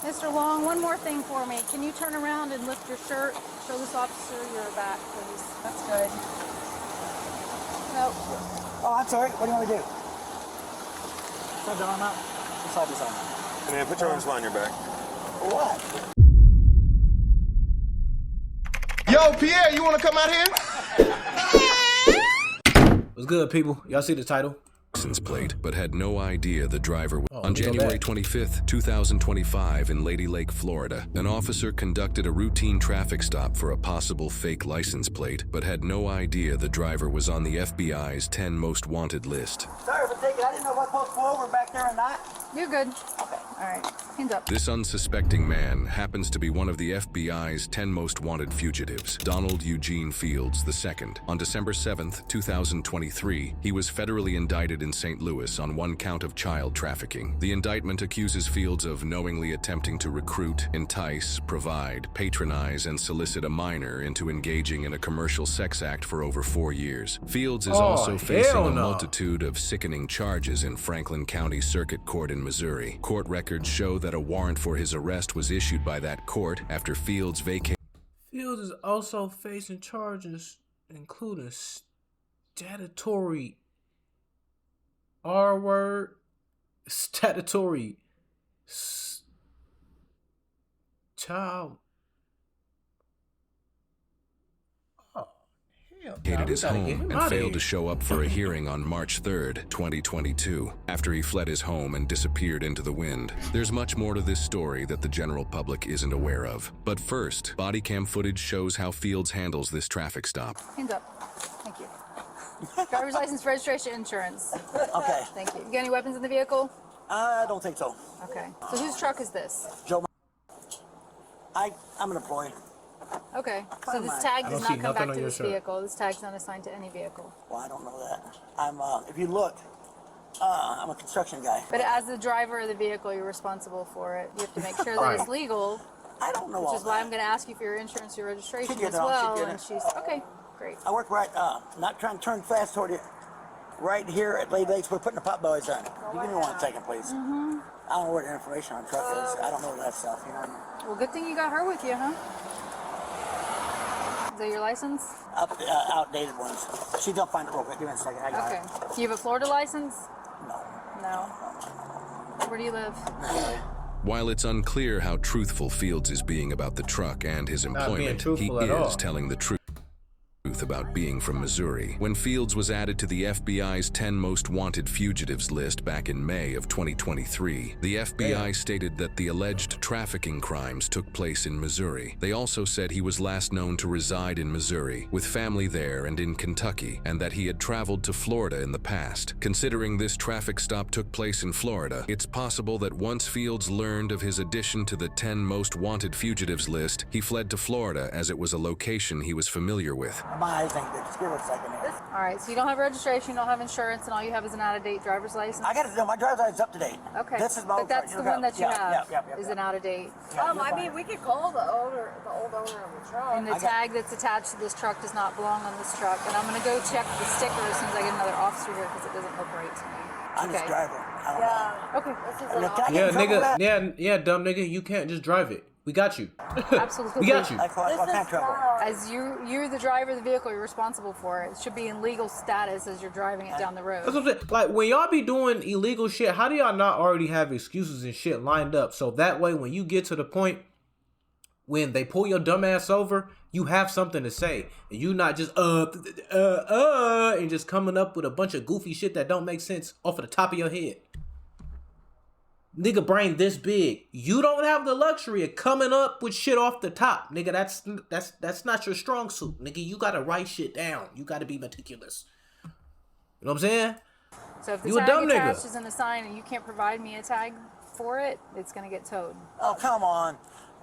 Mr. Long, one more thing for me. Can you turn around and lift your shirt? Show this officer your back, please. That's good. Nope. Oh, I'm sorry. What do you want me to do? Slide the arm out. Slide this arm out. And then put your arms behind your back. What? Yo, Pierre, you want to come out here? What's good, people? Y'all see the title? License plate, but had no idea the driver was. On go January back. 25th, 2025 in Lady Lake, Florida, an officer conducted a routine traffic stop for a possible fake license plate, but had no idea the driver was on the FBI's 10 most wanted list. Sorry for taking. I didn't know if I was supposed to pull over back there or not. You're good. Okay. All right. Hands up. This unsuspecting man happens to be one of the FBI's 10 most wanted fugitives, Donald Eugene Fields II. On December 7th, 2023, he was federally indicted in St. Louis on one count of child trafficking. The indictment accuses Fields of knowingly attempting to recruit, entice, provide, patronize, and solicit a minor into engaging in a commercial sex act for over 4 years. Fields is also facing a multitude of sickening charges in Franklin County Circuit Court in Missouri. Court records show that a warrant for his arrest was issued by that court after Fields vacated. Fields is also facing charges including statutory R-word, statutory child. Vacated his home and failed to show up for a hearing on March 3rd, 2022, after he fled his home and disappeared into the wind. There's much more to this story that the general public isn't aware of. But first, body cam footage shows how Fields handles this traffic stop. Hands up. Thank you. Driver's license, registration, insurance. Okay. Thank you. You got any weapons in the vehicle? I don't think so. Okay. So whose truck is this? Joe. I'm an employee. Okay. So Come this on. tag I does don't see not come nothing back on to your this shirt. vehicle. This tag's not assigned to any vehicle. Well, I don't know that. If you look, I'm a construction guy. But as the driver of the vehicle, you're responsible for it. You have to make sure that it's legal, I don't know all which is why that. I'm going to ask you for your insurance, your registration She did as it all. She well. did And it. she's okay. Great. I work right, not trying to turn fast toward you. Right here at Lady Lakes, we're putting the pot bellies on. You give me 1 second, please. I don't know where the information on truck is. I don't know that stuff, you know what I mean? Well, good thing you got her with you, huh? Is that your license? Outdated ones. She's gonna find it real quick. Give me a second. I got Okay. it. Do you have a Florida license? No. No. Where do you live? While it's unclear how truthful Fields is being about the truck and his employment, he truthful at all. is telling the truth about being from Missouri. When Fields was added to the FBI's 10 most wanted fugitives list back in May of 2023, the FBI stated that the alleged trafficking crimes took place in Missouri. They also said he was last known to reside in Missouri, with family there and in Kentucky, and that he had traveled to Florida in the past. Considering this traffic stop took place in Florida, it's possible that once Fields learned of his addition to the 10 most wanted fugitives list, he fled to Florida as it was a location he was familiar with. My eyes ain't good. Just give it a second here. All right. So you don't have registration, you don't have insurance, and all you have is an out-of-date driver's license? I got to know my driver's license up to date. Okay. This is my But old that's truck. the one that you have is yeah. an out-of-date. I mean, we could call the old owner of the truck. And the tag that's attached to this truck does not belong on this truck. And I'm going to go check the sticker as soon as I get another officer here because it doesn't look right to me. I'm just driver. I don't know. Okay. This is Can I an get Yeah, in trouble for nigga. that? Yeah, dumb nigga. You can't just drive it. We got you. Absolutely. We got you. Like, what kind of trouble? As you're the driver of the vehicle, you're responsible for it. It should be in legal status as you're driving it down the road. That's what I'm saying. Like, when y'all be doing illegal shit, how do y'all not already have excuses and shit lined up? So that way, when you get to the point when they pull your dumb ass over, you have something to say. And you not just, and just coming up with a bunch of goofy shit that don't make sense off of the top of your head. Nigga brain this big. You don't have the luxury of coming up with shit off the top. Nigga, that's not your strong suit. Nigga, you gotta write shit down. You gotta be meticulous. You know what I'm saying? So if the You a tag dumb nigga. attached isn't a sign and you can't provide me a tag for it, it's going to get towed. Oh, come on.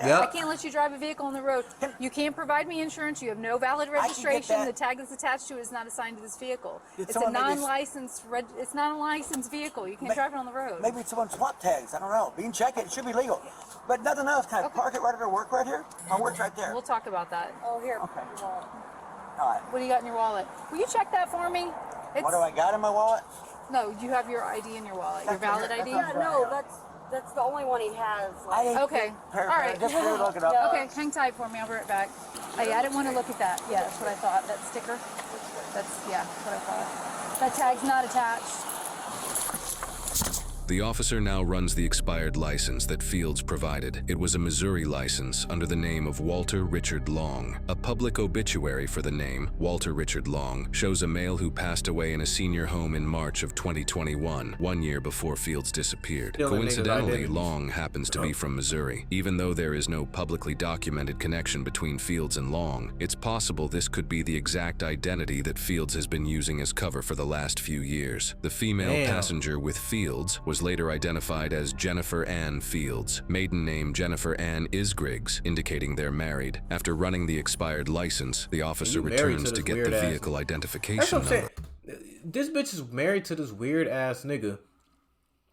I Yep. can't let you drive a vehicle on the road. You can't provide me insurance. You have no valid get registration. that. The tag that's attached to it is not assigned to this vehicle. Did It's a someone maybe- non-licensed. It's not a licensed vehicle. You can't drive it on the road. Maybe someone swap tags. I don't know. You can check it. It should be legal. But nothing else. Can I park it right at our work right here? My work's right there. We'll talk about that. Oh, here. Okay. Well, All right. What do you got in your wallet? Will you check that for me? What do I got in my wallet? No, you have your ID in your wallet. Your valid ID. yeah, no, that's That's the only one he has. I ain't Okay. All right. Just for you to look it up. Okay, hang tight for me. I'll be right back. Oh, yeah, I didn't want to look at that. Yeah, that's what I thought. That sticker. That's what I thought. That tag's not attached. The officer now runs the expired license that Fields provided. It was a Missouri license under the name of Walter Richard Long. A public obituary for the name, Walter Richard Long, shows a male who passed away in a senior home in March of 2021, 1 year before Fields disappeared. Coincidentally, Long happens to be from Missouri. Even though there is no publicly documented connection between Fields and Long, it's possible this could be the exact identity that Fields has been using as cover for the last few years. The female passenger with Fields was later identified as Jennifer Ann Fields, maiden name Jennifer Ann Isgriggs, indicating they're married. After running the expired license, the officer returns to get the vehicle identification number. This bitch is married to this weird ass nigga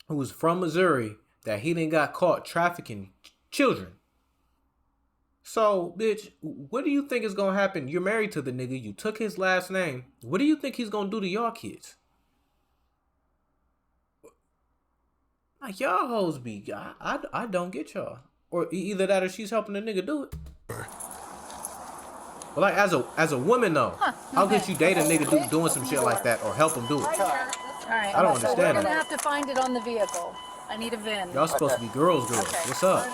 who was from Missouri that he done got caught trafficking children. So, bitch, what do you think is gonna happen? You're married to the nigga, you took his last name. What do you think he's gonna do to y'all kids? Like, y'all hoes be, I don't get y'all. Or either that or she's helping the nigga do it. But like, as a woman though, how could you date a nigga doing some shit like that or help him do it? All right. I don't So we're understand gonna that. have to find it on the vehicle. I need a VIN. Y'all supposed to be girls. Okay. What's up?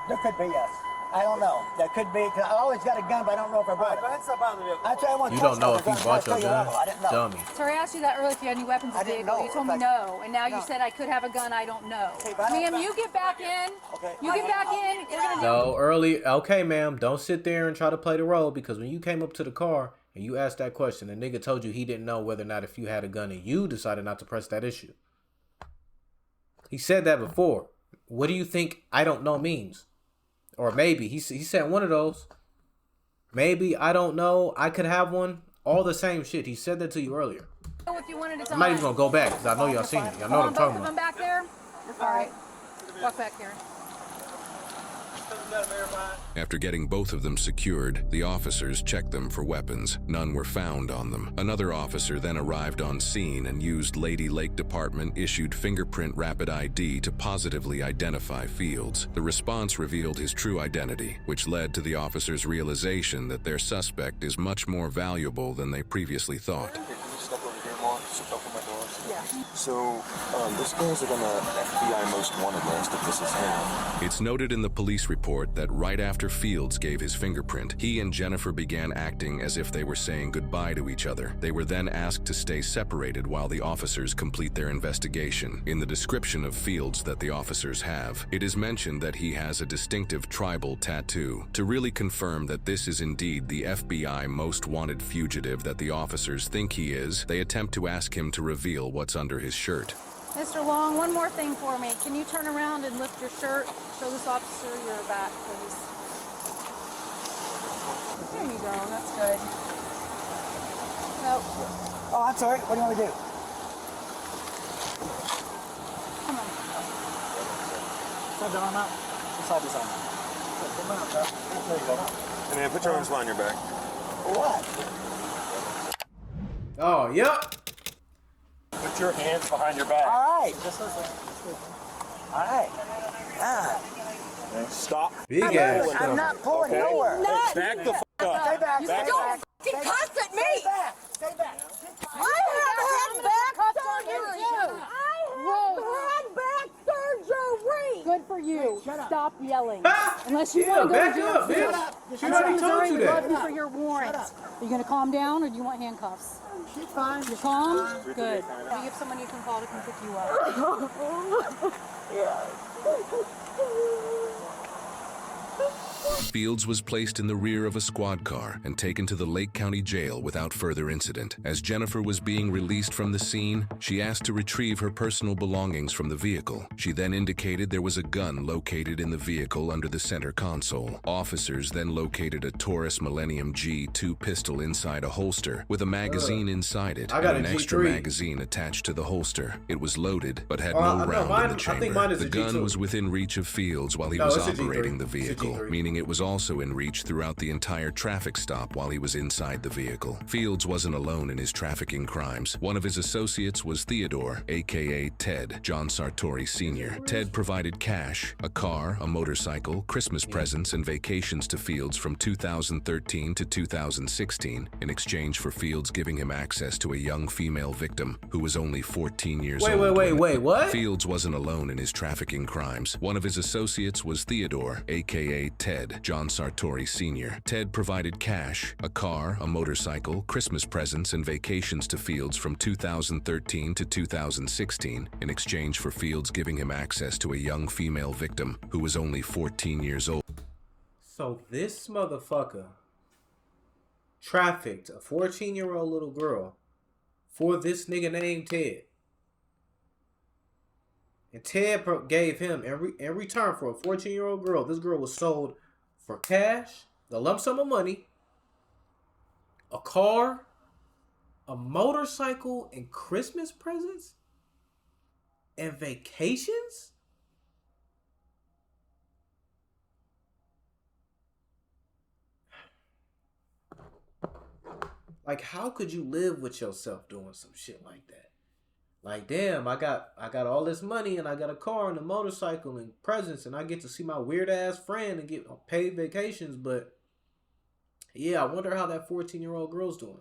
There could be, yes. I don't know. There could be, because I always got a gun, but I don't know if I brought it. You don't know if you bought your gun? I didn't know. Dummy. So I asked you that earlier if you had any weapons in I the didn't vehicle. know. You told me no. And now you said I could have a gun. I don't know. Okay, but I don't- Ma'am, you get back in. Okay. You get back in. We're gonna do No, early. Okay, ma'am. Don't sit there and try to play the role, because when you came up to the car and you asked that question, the nigga told you he didn't know whether or not if you had a gun, and you decided not to press that issue. He said that before. What do you think I don't know means? Or maybe he said one of those. Maybe, I don't know, I could have one. All the same shit. He said that to you earlier. if you wanted to I'm not even gonna go back because I know y'all seen it. Y'all know what I'm talking both of them about. back there? All right. Walk back here. After getting both of them secured, the officers checked them for weapons. None were found on them. Another officer then arrived on scene and used Lady Lake Department issued fingerprint rapid ID to positively identify Fields. The response revealed his true identity, which led to the officers' realization that their suspect is much more valuable than they previously thought. So, this guy's on the FBI most wanted list if this is him. It's noted in the police report that right after Fields gave his fingerprint, he and Jennifer began acting as if they were saying goodbye to each other. They were then asked to stay separated while the officers complete their investigation. In the description of Fields that the officers have, it is mentioned that he has a distinctive tribal tattoo. To really confirm that this is indeed the FBI most wanted fugitive that the officers think he is, they attempt to ask him to reveal what's under his shirt. Mr. Long, one more thing for me. Can you turn around and lift your shirt? Show this officer your back, please. There you go. That's good. Nope. Oh, I'm sorry. What do you want me to do? Come on. Slide the arm out. Slide this arm out. Come on, bro. There you go. And then put your arms behind your back. What? Oh, yep. Put your hands behind your back. All right. All right. Ah. Stop. Big I'm ass. I'm not pulling nowhere. Back the f up. Stay back. You Stay don't back. fucking cuss at me! Stay back. Stay back. I have had back surgery! I have had back surgery! Good for you. Stop yelling. Ah! Unless you Yeah, want to go back to jail. up, bitch. She I'm already sorry, told you we love that. you for your warrant. Are you going to calm down or do you want handcuffs? She's fine. You're calm? Good. You have someone you can call to come pick you up. Fields was placed in the rear of a squad car and taken to the Lake County Jail without further incident. As Jennifer was being released from the scene, she asked to retrieve her personal belongings from the vehicle. She then indicated there was a gun located in the vehicle under the center console. Officers then located a Taurus Millennium G2 pistol inside a holster with a magazine inside it I and got a an extra G3. magazine attached to the holster. It was loaded but had No, no round mine- in the I think chamber. mine is The a gun G2. was within reach of Fields while he No, was it's a G3. operating the It's a vehicle, G3. meaning it was also in reach throughout the entire traffic stop while he was inside the vehicle. Fields wasn't alone in his trafficking crimes. One of his associates was Theodore, aka Ted, John Sartori Sr. Ted provided cash, a car, a motorcycle, Christmas presents, and vacations to Fields from 2013 to 2016 in exchange for Fields giving him access to a young female victim who was only 14 years old. Wait, what? Fields wasn't alone in his trafficking crimes. One of his associates was Theodore, aka Ted, John Sartori Sr. Ted provided cash, a car, a motorcycle, Christmas presents, and vacations to Fields from 2013 to 2016 in exchange for Fields giving him access to a young female victim who was only 14 years old. So this motherfucker trafficked a 14-year-old little girl for this nigga named Ted. And Ted gave him, in return for a 14-year-old girl, this girl was sold for cash, the lump sum of money, a car, a motorcycle, and Christmas presents, and vacations? Like, how could you live with yourself doing some shit like that? Like, damn, I got all this money and I got a car and a motorcycle and presents and I get to see my weird ass friend and get paid vacations, but yeah, I wonder how that 14-year-old girl's doing.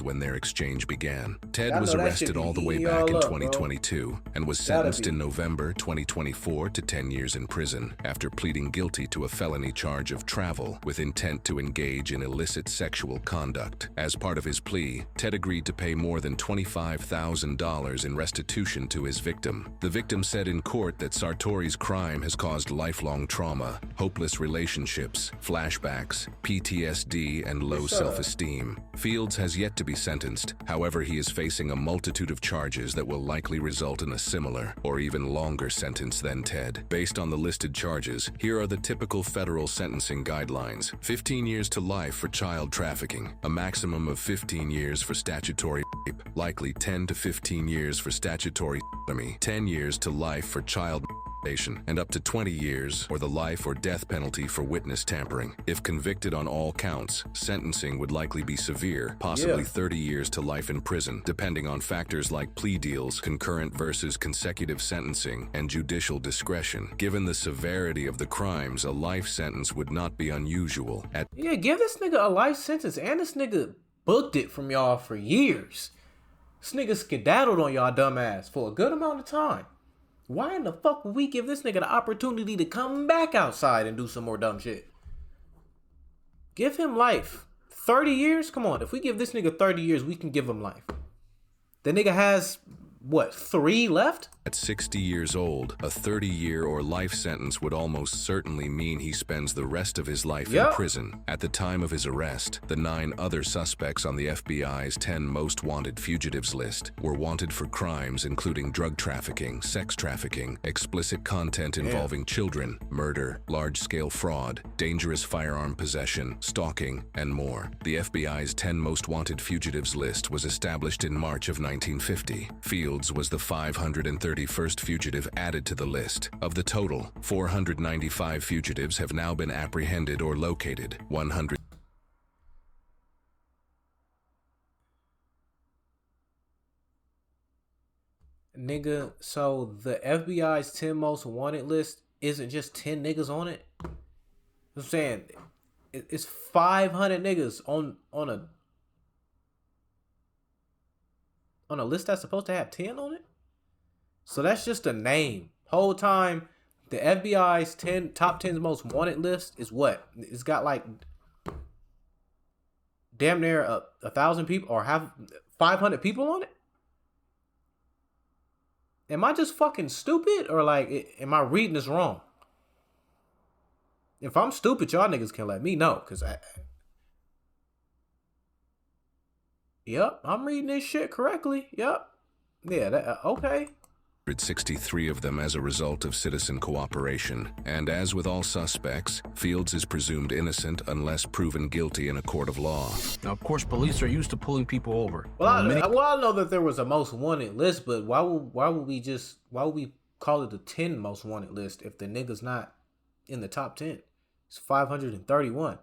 When their exchange began. Ted was arrested all the way back in 2022 and was sentenced in November 2024 to 10 years in prison after pleading guilty to a felony charge of travel with intent to engage in illicit sexual conduct. As part of his plea, Ted agreed to pay more than $25,000 in restitution to his victim. The victim said in court that Sartori's crime has caused lifelong trauma, hopeless relationships, flashbacks, PTSD, and low self-esteem. Fields has yet to be sentenced. However, he is facing a multitude of charges that will likely result in a similar or even longer sentence than Ted. Based on the listed charges, here are the typical federal sentencing guidelines. 15 years to life for child trafficking, a maximum of 15 years for statutory rape, likely 10 to 15 years for statutory sodomy, 10 years to life for child and up to 20 years or the life or death penalty for witness tampering. If convicted on all counts, sentencing would likely be severe, possibly 30 years to life in prison, depending on factors like plea deals, concurrent versus consecutive sentencing, and judicial discretion. Given the severity of the crimes, a life sentence would not be unusual. Give this nigga a life sentence, and this nigga booked it from y'all for years. This nigga skedaddled on y'all dumbass for a good amount of time. Why in the fuck would we give this nigga the opportunity to come back outside and do some more dumb shit? Give him life. 30 years? Come on, if we give this nigga 30 years, we can give him life. The nigga has, what, 3 left? At 60 years old, a 30-year or life sentence would almost certainly mean he spends the rest of his life in prison. At the time of his arrest, the 9 other suspects on the FBI's 10 most wanted fugitives list were wanted for crimes including drug trafficking, sex trafficking, explicit content involving children, murder, large-scale fraud, dangerous firearm possession, stalking, and more. The FBI's 10 most wanted fugitives list was established in March of 1950. Fields was the 531st fugitive added to the list. Of the total, 495 fugitives have now been apprehended or located. 100 Nigga, so the FBI's 10 most wanted list isn't just 10 niggas on it? I'm saying it's 500 niggas on a list that's supposed to have 10 on it? So that's just a name. Whole time, the FBI's top 10 most wanted list is what? It's got like damn near 1,000 people or 500 people on it? Am I just fucking stupid or like, am I reading this wrong? If I'm stupid, y'all niggas can let me know, cause yep, I'm reading this shit correctly. Yep, yeah, okay. 163 of them as a result of citizen cooperation. And as with all suspects, Fields is presumed innocent unless proven guilty in a court of law. Now, of course, police are used to pulling people over. Well, I know that there was a most wanted list, but why would we call it the 10 most wanted list if the nigga's not in the top 10. It's 531.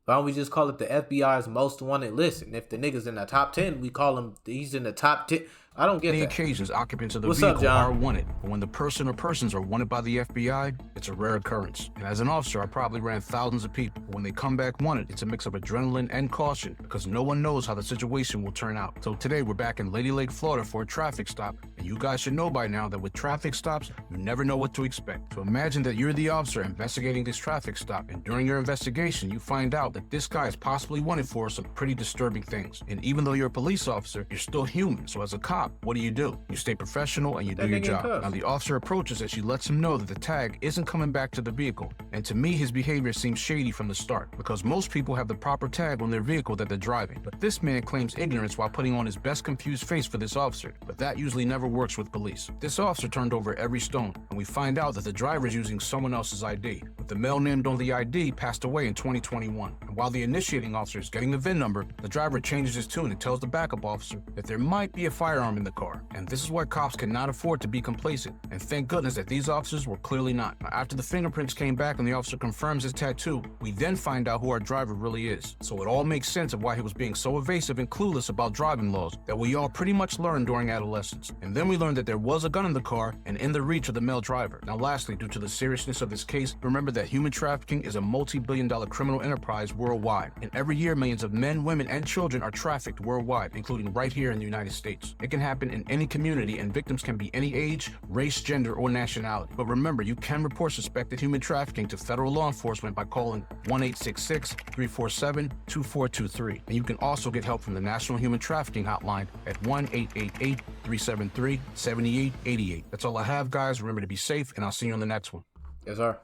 Why don't we just call it the FBI's most wanted list? And if the nigga's in the top 10, we call him, he's in the top 10. I don't get many that. occasions, occupants of the What's up, vehicle John? are wanted. But when the person or persons are wanted by the FBI, it's a rare occurrence. And as an officer, I probably ran thousands of people. But when they come back wanted, it's a mix of adrenaline and caution because no one knows how the situation will turn out. So today, we're back in Lady Lake, Florida for a traffic stop. And you guys should know by now that with traffic stops, you never know what to expect. So imagine that you're the officer investigating this traffic stop. And during your investigation, you find out that this guy is possibly wanted for some pretty disturbing things. And even though you're a police officer, you're still human. So as a cop, what do? You stay professional and you do your job. Now the officer approaches and she lets him know that the tag isn't coming back to the vehicle. And to me, his behavior seems shady from the start because most people have the proper tag on their vehicle that they're driving. But this man claims ignorance while putting on his best confused face for this officer. But that usually never works with police. This officer turned over every stone and we find out that the driver is using someone else's ID. But the male named on the ID passed away in 2021. And while the initiating officer is getting the VIN number, the driver changes his tune and tells the backup officer that there might be a firearm in the car. And this is why cops cannot afford to be complacent. And thank goodness that these officers were clearly not. Now, after the fingerprints came back and the officer confirms his tattoo, we then find out who our driver really is. So it all makes sense of why he was being so evasive and clueless about driving laws that we all pretty much learned during adolescence. And then we learned that there was a gun in the car and in the reach of the male driver. Now lastly, due to the seriousness of this case, remember that human trafficking is a multi-billion-dollar criminal enterprise worldwide. And every year, millions of men, women, and children are trafficked worldwide, including right here in the United States. It can happen in any community and victims can be any age, race, gender, or nationality. But remember, you can report suspected human trafficking to federal law enforcement by calling 1-866-347-2423. And you can also get help from the National Human Trafficking Hotline at 1-888-373-7888. That's all I have, guys. Remember to be safe, and I'll see you on the next one. Yes, sir.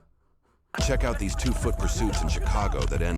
Check out these 2-foot pursuits in Chicago that end